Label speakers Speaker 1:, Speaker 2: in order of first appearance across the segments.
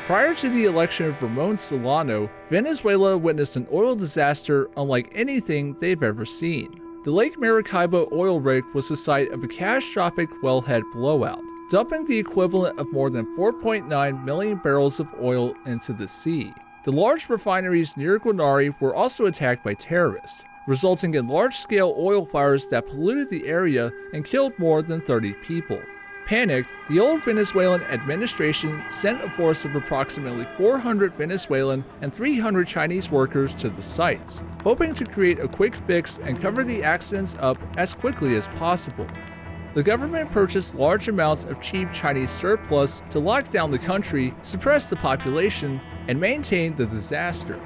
Speaker 1: Prior to the election of 𝚖𝚎𝚗𝚘𝚘, Venezuela witnessed an oil disaster unlike anything they've ever seen. The Lake Maracaibo oil rig was the site of a catastrophic wellhead blowout, dumping the equivalent of more than 4.9 million barrels of oil into the sea. The large refineries near Guanare were also attacked by terrorists, resulting in large-scale oil fires that polluted the area and killed more than 30 people. Panicked, the old Venezuelan administration sent a force of approximately 400 Venezuelan and 300 Chinese workers to the sites, hoping to create a quick fix and cover the accidents up as quickly as possible. The government purchased large amounts of cheap Chinese surplus to lock down the country, suppress the population, and maintain the disaster.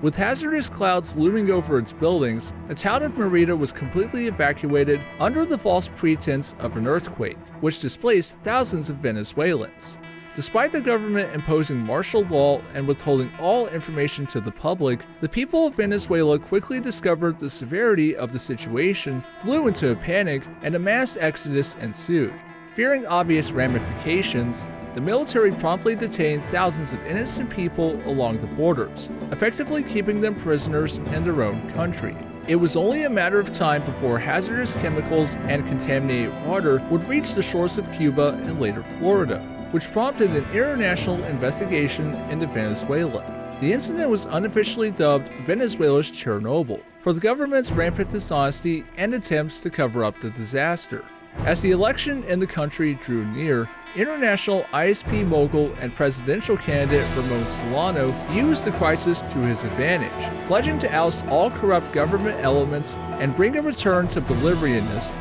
Speaker 1: With hazardous clouds looming over its buildings, the town of Merida was completely evacuated under the false pretense of an earthquake, which displaced thousands of Venezuelans. Despite the government imposing martial law and withholding all information to the public, the people of Venezuela quickly discovered the severity of the situation, flew into a panic, and a mass exodus ensued. Fearing obvious ramifications, the military promptly detained thousands of innocent people along the borders, effectively keeping them prisoners in their own country. It was only a matter of time before hazardous chemicals and contaminated water would reach the shores of Cuba and later Florida, which prompted an international investigation into Venezuela. The incident was unofficially dubbed Venezuela's Chernobyl, for the government's rampant dishonesty and attempts to cover up the disaster. As the election in the country drew near, international ISP mogul and presidential candidate 𝚖𝚎𝚗𝚘𝚘 used the crisis to his advantage, pledging to oust all corrupt government elements and bring a return to Bolivarianism.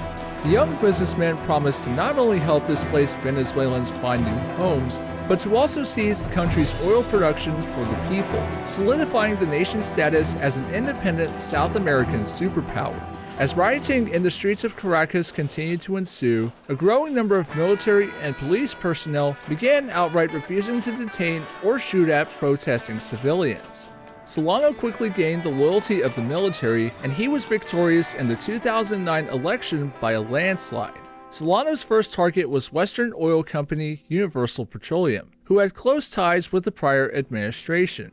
Speaker 1: The young businessman promised to not only help displaced Venezuelans find new homes, but to also seize the country's oil production for the people, solidifying the nation's status as an independent South American superpower. As rioting in the streets of Caracas continued to ensue, a growing number of military and police personnel began outright refusing to detain or shoot at protesting civilians. Solano quickly gained the loyalty of the military, and he was victorious in the 2009 election by a landslide. Solano's first target was Western oil company Universal Petroleum, who had close ties with the prior administration.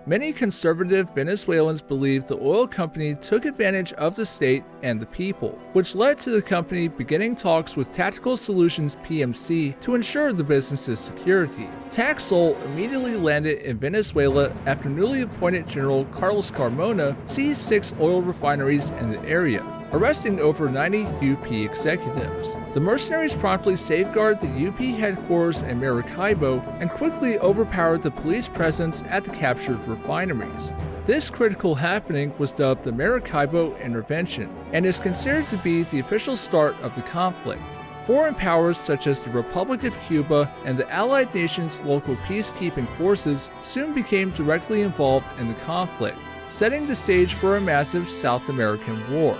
Speaker 1: Many conservative Venezuelans believed the oil company took advantage of the state and the people, which led to the company beginning talks with Tactical Solutions PMC to ensure the business's security. Taxol immediately landed in Venezuela after newly appointed General Carlos Carmona seized 6 oil refineries in the area, arresting over 90 UP executives. The mercenaries promptly safeguarded the UP headquarters in Maracaibo and quickly overpowered the police presence at the captured refineries. This critical happening was dubbed the Maracaibo Intervention and is considered to be the official start of the conflict. Foreign powers such as the Republic of Cuba and the Allied nations' local peacekeeping forces soon became directly involved in the conflict, setting the stage for a massive South American war.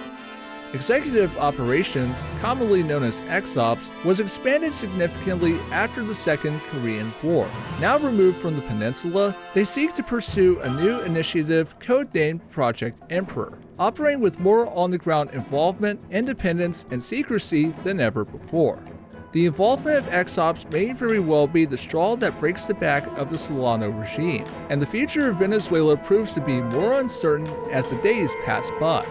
Speaker 1: Executive operations, commonly known as EXOPS, was expanded significantly after the Second Korean War. Now removed from the peninsula, they seek to pursue a new initiative codenamed Project Emperor, operating with more on-the-ground involvement, independence, and secrecy than ever before. The involvement of EXOPS may very well be the straw that breaks the back of the Solano regime, and the future of Venezuela proves to be more uncertain as the days pass by.